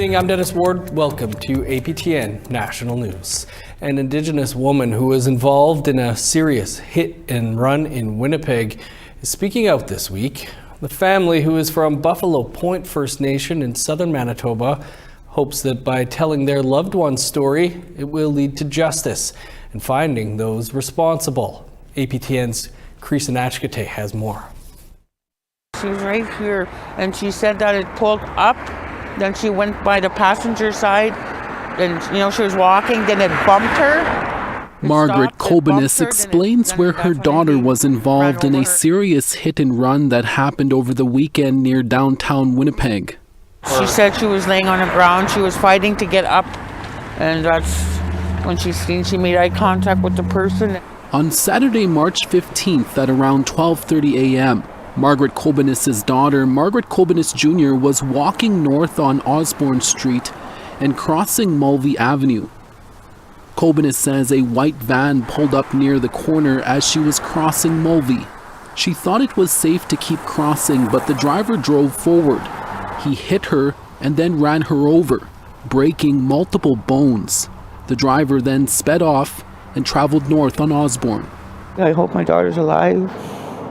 evening, I'm Dennis Ward. Welcome to APTN National News. An Indigenous woman who was involved in a serious hit and run in Winnipeg is speaking out this week. The family, who is from Buffalo Point First Nation in southern Manitoba, hopes that by telling their loved one's story, it will lead to justice and finding those responsible. APTN's Creason Achkate has more. She's right here, and she said that it pulled up, then she went by the passenger side, and she was walking, then it bumped her. Margaret Kobenis explains where her daughter was involved in a serious hit and run that happened over the weekend near downtown Winnipeg. She said she was laying on the ground, she was fighting to get up, and that's when she made eye contact with the person. On Saturday, March 15th at around 12:30 a.m., Margaret Kobenis' daughter, Margaret Kobenis Jr., was walking north on Osborne Street and crossing Mulvey Avenue. Kobenis says a white van pulled up near the corner as she was crossing Mulvey. She thought it was safe to keep crossing, but the driver drove forward. He hit her and then ran her over, breaking multiple bones. The driver then sped off and traveled north on Osborne. I hope my daughter's alive.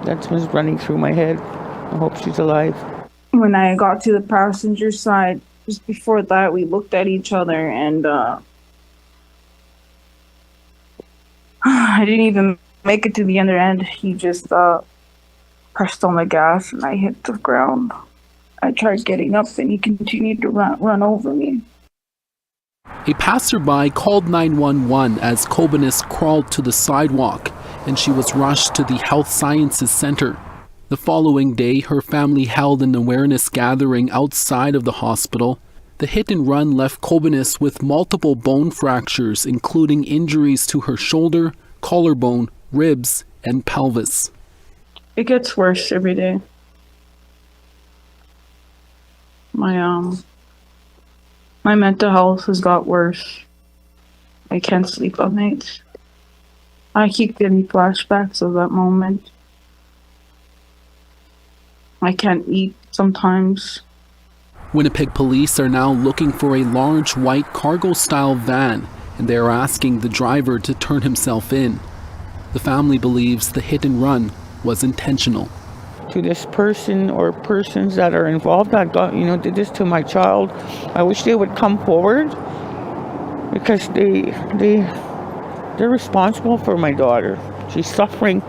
That's what's running through my head. I hope she's alive. When I got to the passenger side, just before that, we looked at each other and I didn't even make it to the other end. He just pressed on the gas and I hit the ground. I tried getting up and he continued to run over me. A passerby called 911 as Kobenis crawled to the sidewalk and she was rushed to the Health Sciences Center. The following day, her family held an awareness gathering outside of the hospital. The hit and run left Kobenis with multiple bone fractures, including injuries to her shoulder, collarbone, ribs, and pelvis. It gets worse every day. My mental health has got worse. I can't sleep at night. I keep getting flashbacks of that moment. I can't eat sometimes. Winnipeg police are now looking for a large white cargo-style van, and they are asking the driver to turn himself in. The family believes the hit and run was intentional. To this person or persons that are involved that did this to my child, I wish they would come forward because they're responsible for my daughter. She's suffering.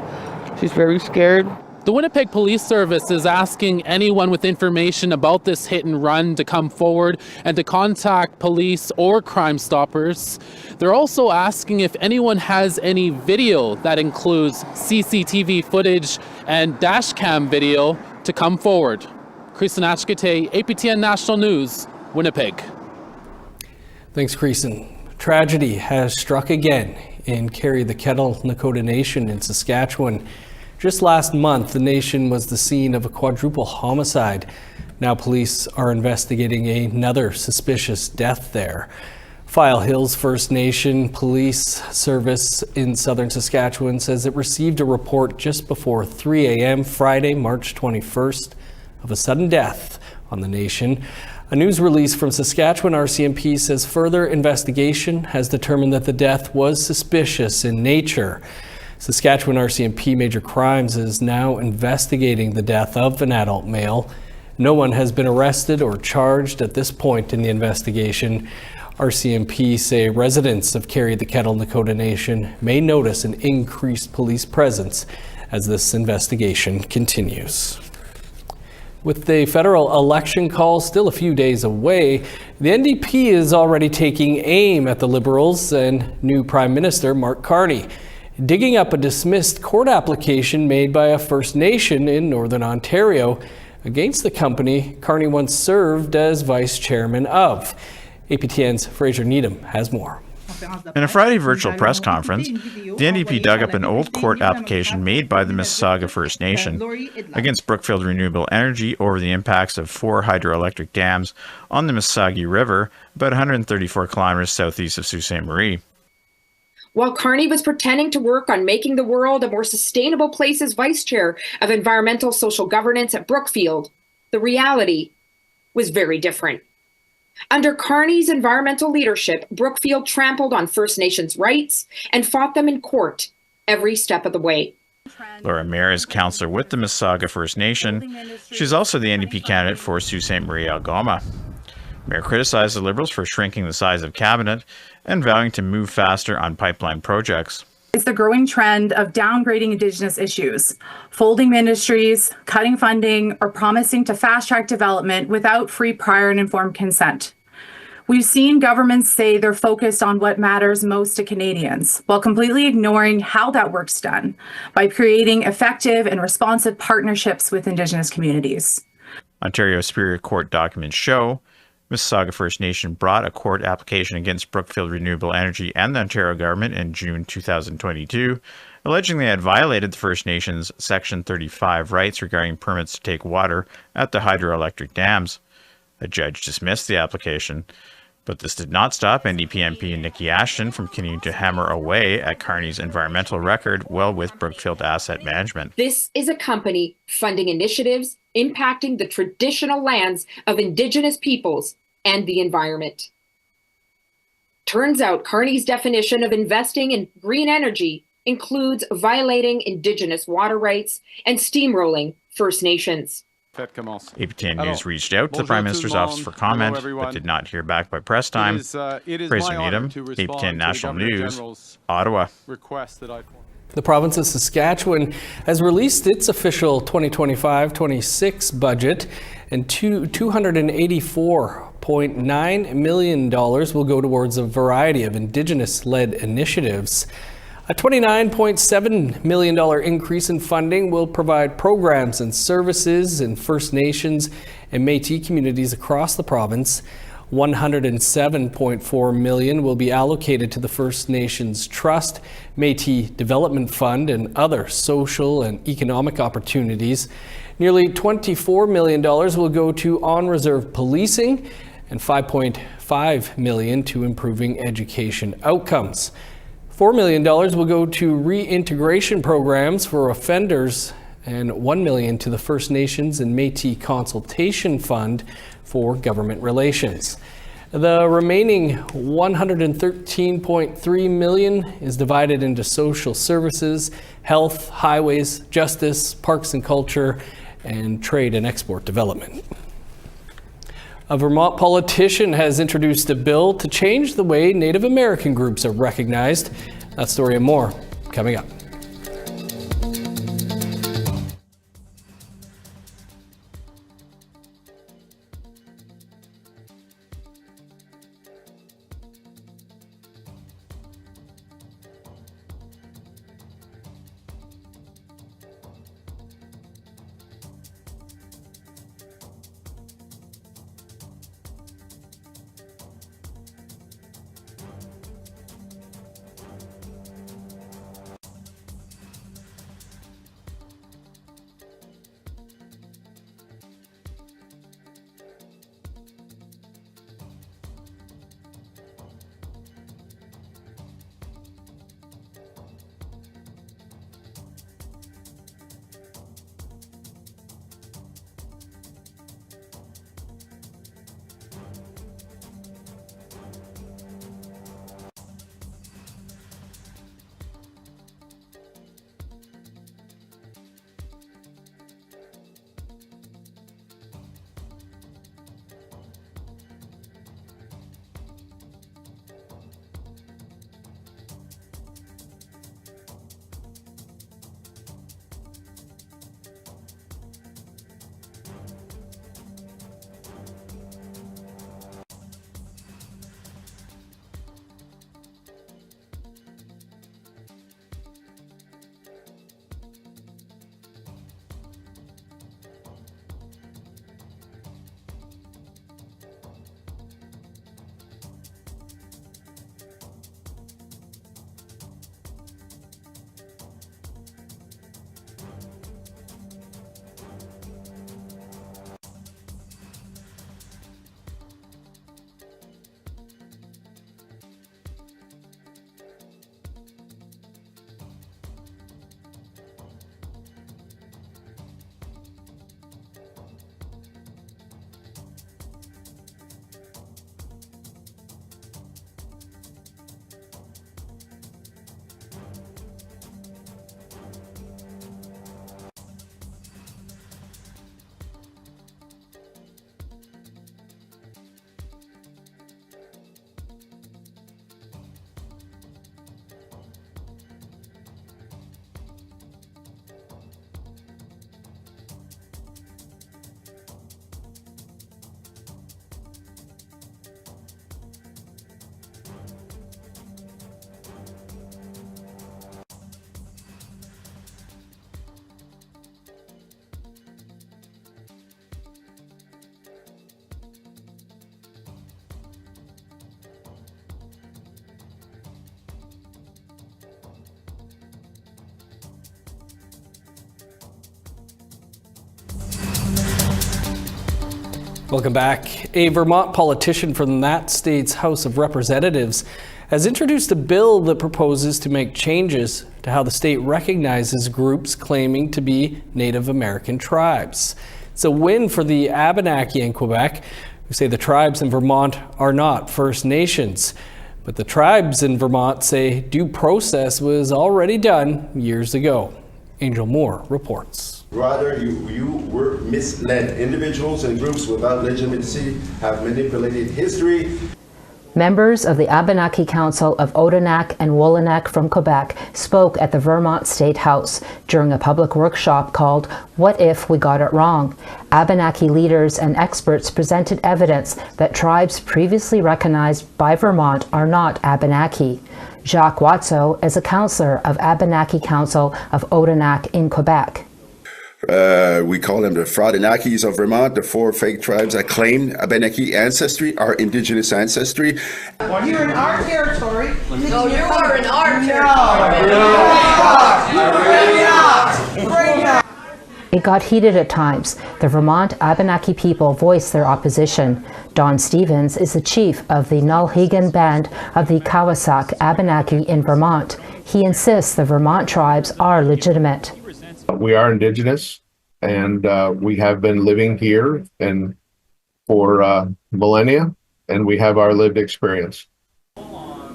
She's very scared. The Winnipeg Police Service is asking anyone with information about this hit and run to come forward and to contact police or Crime Stoppers. They're also asking if anyone has any video that includes CCTV footage and dash cam video to come forward. Creason Achkate, APTN National News, Winnipeg. Thanks, Creason. Tragedy has struck again in Carry the Kettle Nakota Nation in Saskatchewan. Just last month, the nation was the scene of a quadruple homicide. Now police are investigating another suspicious death there. File Hills First Nation Police Service in southern Saskatchewan says it received a report just before 3 a.m. Friday, March 21st, of a sudden death on the nation. A news release from Saskatchewan RCMP says further investigation has determined that the death was suspicious in nature. Saskatchewan RCMP Major Crimes is now investigating the death of an adult male. No one has been arrested or charged at this point in the investigation. RCMP say residents of Carry the Kettle Nakota Nation may notice an increased police presence as this investigation continues. With the federal election call still a few days away, the NDP is already taking aim at the Liberals and new Prime Minister Mark Carney, digging up a dismissed court application made by a First Nation in Northern Ontario against the company Carney once served as vice chairman of. APTN's Fraser Needham has more. In a Friday virtual press conference, the NDP dug up an old court application made by the Mississauga First Nation against Brookfield Renewable Energy over the impacts of 4 hydroelectric dams on the Mississauga River, about 134 kilometers southeast of Sault Ste. Marie. While Carney was pretending to work on making the world a more sustainable place as vice chair of environmental social governance at Brookfield, the reality was very different. Under Carney's environmental leadership, Brookfield trampled on First Nations rights and fought them in court every step of the way. Laura Mayer is councillor with the Mississauga First Nation. She's also the NDP candidate for Sault Ste. Marie Algoma. Mayer criticized the Liberals for shrinking the size of cabinet and vowing to move faster on pipeline projects. It's the growing trend of downgrading Indigenous issues, folding ministries, cutting funding, or promising to fast-track development without free, prior, and informed consent. We've seen governments say they're focused on what matters most to Canadians, while completely ignoring how that work's done by creating effective and responsive partnerships with Indigenous communities. Ontario Superior Court documents show Mississauga First Nation brought a court application against Brookfield Renewable Energy and the Ontario government in June 2022, alleging they had violated the First Nations Section 35 rights regarding permits to take water at the hydroelectric dams. A judge dismissed the application, but this did not stop NDP MP Nikki Ashton from continuing to hammer away at Carney's environmental record well with Brookfield Asset Management. This is a company funding initiatives impacting the traditional lands of Indigenous peoples and the environment. Turns out Carney's definition of investing in green energy includes violating Indigenous water rights and steamrolling First Nations. APTN News reached out to the Prime Minister's office for comment, but did not hear back by press time. Fraser Needham, APTN National News, Ottawa. The province of Saskatchewan has released its official 2025-26 budget, and $284.9 million will go towards a variety of Indigenous-led initiatives. A $29.7 million increase in funding will provide programs and services in First Nations and Métis communities across the province. $107.4 million will be allocated to the First Nations Trust, Métis Development Fund, and other social and economic opportunities. Nearly $24 million will go to on-reserve policing and $5.5 million to improving education outcomes. $4 million will go to reintegration programs for offenders and $1 million to the First Nations and Métis Consultation Fund for government relations. The remaining $113.3 million is divided into social services, health, highways, justice, parks and culture, and trade and export development. A Vermont politician has introduced a bill to change the way Native American groups are recognized. That story and more coming up. Welcome back. A Vermont politician from that state's House of Representatives has introduced a bill that proposes to make changes to how the state recognizes groups claiming to be Native American tribes. It's a win for the Abenaki in Quebec, who say the tribes in Vermont are not First Nations. But the tribes in Vermont say due process was already done years ago. Angel Moore reports. Rather, you were misled. Individuals and groups without legitimacy have manipulated history. Members of the Abenaki Council of Odanak and Wolanak from Quebec spoke at the Vermont State House during a public workshop called What If We Got It Wrong? Abenaki leaders and experts presented evidence that tribes previously recognized by Vermont are not Abenaki. Jacques Watso is a councillor of Abenaki Council of Odanak in Quebec. We call them the Fraudinakis of Vermont, the 4 fake tribes that claim Abenaki ancestry, our Indigenous ancestry. You're in our territory. No, you are in our territory. It got heated at times. The Vermont Abenaki people voiced their opposition. Don Stevens is the chief of the Nulhegan Band of the Kawasak Abenaki in Vermont. He insists the Vermont tribes are legitimate. We are Indigenous, and we have been living here and for millennia, and we have our lived experience.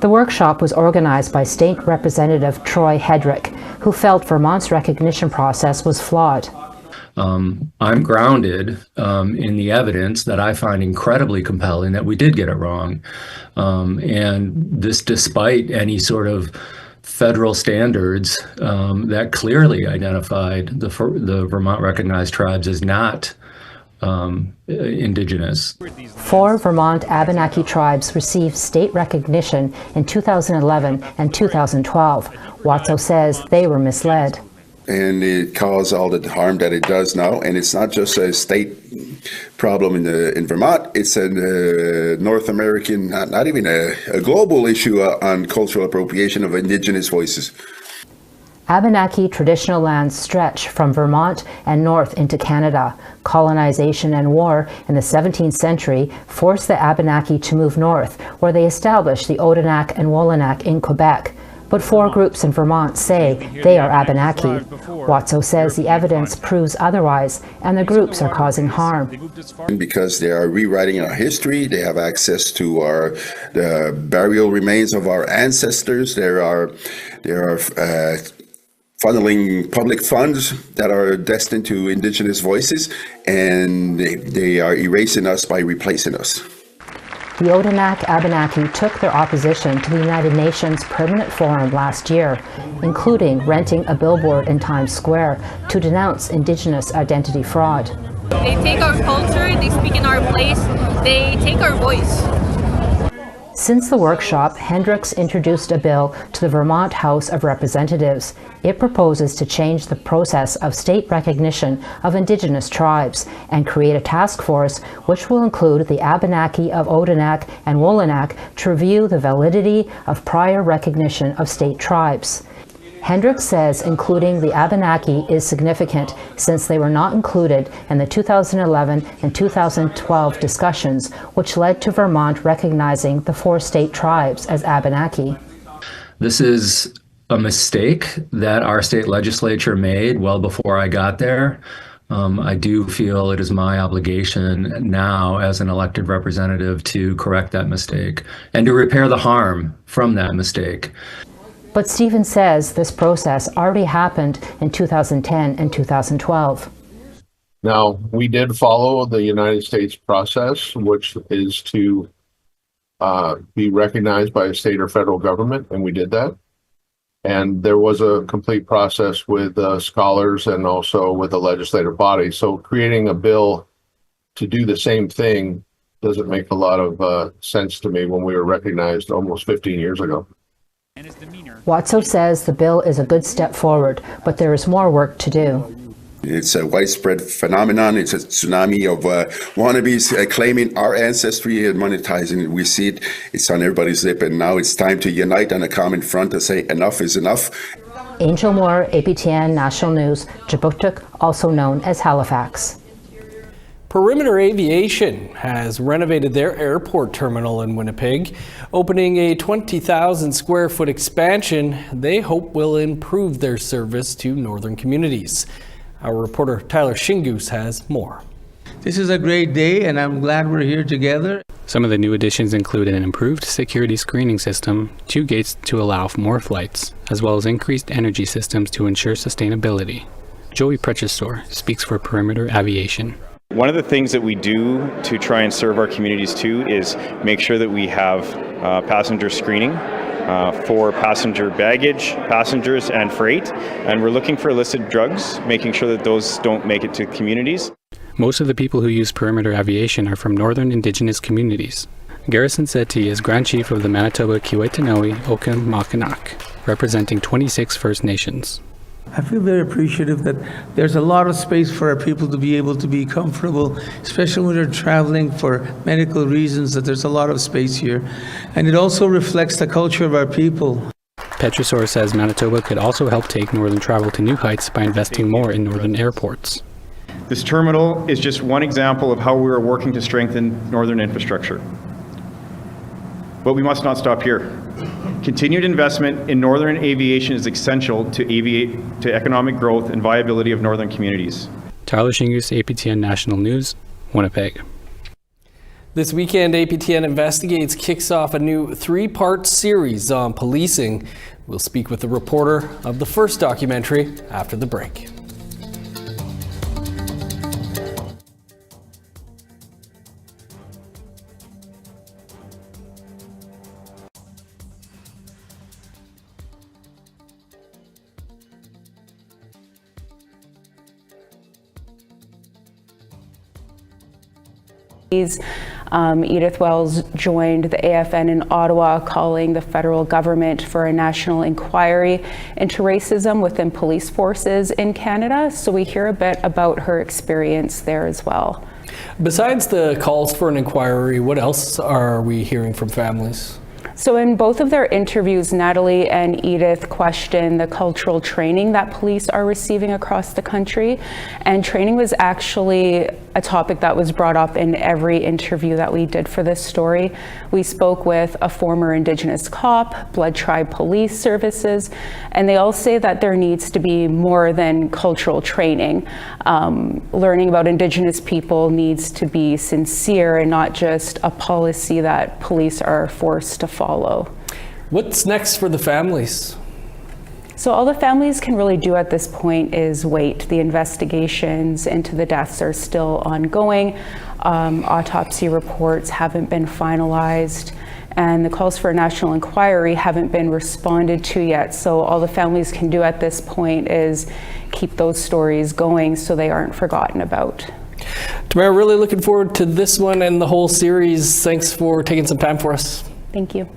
The workshop was organized by State Representative Troy Hedrick, who felt Vermont's recognition process was flawed. I'm grounded in the evidence that I find incredibly compelling that we did get it wrong. And this despite any sort of federal standards that clearly identified the Vermont recognized tribes as not Indigenous. 4 Vermont Abenaki tribes received state recognition in 2011 and 2012. Watso says they were misled. And it caused all the harm that it does now. And it's not just a state problem in Vermont. It's a North American, not even a global issue on cultural appropriation of Indigenous voices. Abenaki traditional lands stretch from Vermont and north into Canada. Colonization and war in the 17th century forced the Abenaki to move north, where they established the Odanak and Wolanak in Quebec. But 4 groups in Vermont say they are Abenaki. Watso says the evidence proves otherwise, and the groups are causing harm. Because they are rewriting our history, they have access to the burial remains of our ancestors. They are funneling public funds that are destined to Indigenous voices, and they are erasing us by replacing us. The Odanak Abenaki took their opposition to the United Nations Permanent Forum last year, including renting a billboard in Times Square to denounce Indigenous identity fraud. They take our culture, they speak in our place, they take our voice. Since the workshop, Hendricks introduced a bill to the Vermont House of Representatives. It proposes to change the process of state recognition of Indigenous tribes and create a task force which will include the Abenaki of Odanak and Wolanak to review the validity of prior recognition of state tribes. Hendricks says including the Abenaki is significant since they were not included in the 2011 and 2012 discussions, which led to Vermont recognizing the 4 state tribes as Abenaki. This is a mistake that our state legislature made well before I got there. I do feel it is my obligation now as an elected representative to correct that mistake and to repair the harm from that mistake. But Stevens says this process already happened in 2010 and 2012. Now, we did follow the United States process, which is to be recognized by a state or federal government, and we did that. And there was a complete process with scholars and also with the legislative body. So creating a bill to do the same thing doesn't make a lot of sense to me when we were recognized almost 15 years ago. Watso says the bill is a good step forward, but there is more work to do. It's a widespread phenomenon. It's a tsunami of wannabes claiming our ancestry and monetizing it. We see it. It's on everybody's lip, and now it's time to unite on a common front to say enough is enough. Angel Moore, APTN National News, Jabuktuk, also known as Halifax. Perimeter Aviation has renovated their airport terminal in Winnipeg, opening a 20,000 square foot expansion they hope will improve their service to northern communities. Our reporter Tyler Shingoose has more. This is a great day and I'm glad we're here together. Some of the new additions include an improved security screening system, 2 gates to allow for more flights, as well as increased energy systems to ensure sustainability. Joey Prechistor speaks for Perimeter Aviation. One of the things that we do to try and serve our communities too is make sure that we have passenger screening for passenger baggage, passengers and freight, and we're looking for illicit drugs, making sure that those don't make it to communities. Most of the people who use Perimeter Aviation are from northern Indigenous communities. Garrison Settee is Grand Chief of the Manitoba Kiiwetinoong Okanagan, representing 26 First Nations. I feel very appreciative that there's a lot of space for our people to be able to be comfortable, especially when they're traveling for medical reasons, that there's a lot of space here. And it also reflects the culture of our people. Prechistor says Manitoba could also help take northern travel to new heights by investing more in northern airports. This terminal is just one example of how we are working to strengthen northern infrastructure. But we must not stop here. Continued investment in northern aviation is essential to economic growth and viability of northern communities. Tyler Shingoose, APTN National News, Winnipeg. This weekend, APTN Investigates kicks off a new 3-part series on policing. We'll speak with the reporter of the first documentary after the break. Edith Wells joined the AFN in Ottawa, calling the federal government for a national inquiry into racism within police forces in Canada. So we hear a bit about her experience there as well. Besides the calls for an inquiry, what else are we hearing from families? So in both of their interviews, Natalie and Edith questioned the cultural training that police are receiving across the country. And training was actually a topic that was brought up in every interview that we did for this story. We spoke with a former Indigenous cop, Blood Tribe Police Services, and they all say that there needs to be more than cultural training. Learning about Indigenous people needs to be sincere and not just a policy that police are forced to follow. What's next for the families? So all the families can really do at this point is wait. The investigations into the deaths are still ongoing. Autopsy reports haven't been finalized, and the calls for a national inquiry haven't been responded to yet. So all the families can do at this point is keep those stories going so they aren't forgotten about. Tamara, really looking forward to this one and the whole series. Thanks for taking some time for us. Thank you.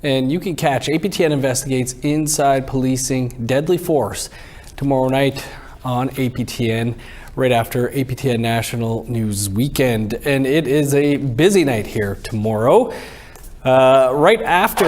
And you can catch APTN Investigates Inside Policing Deadly Force tomorrow night on APTN, right after APTN National News Weekend. And it is a busy night here tomorrow. Right after...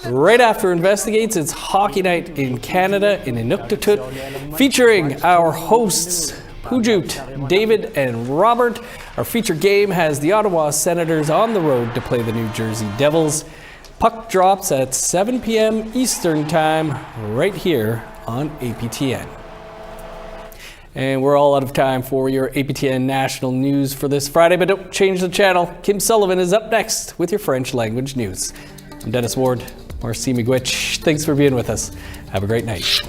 Right after Investigates, it's Hockey Night in Canada in Inuktitut, featuring our hosts, Pujut, David, and Robert. Our featured game has the Ottawa Senators on the road to play the New Jersey Devils. Puck drops at 7 p.m. Eastern Time right here on APTN. And we're all out of time for your APTN National News for this Friday, but don't change the channel. Kim Sullivan is up next with your French language news. I'm Dennis Ward. Marcy Miigwech. Thanks for being with us. Have a great night.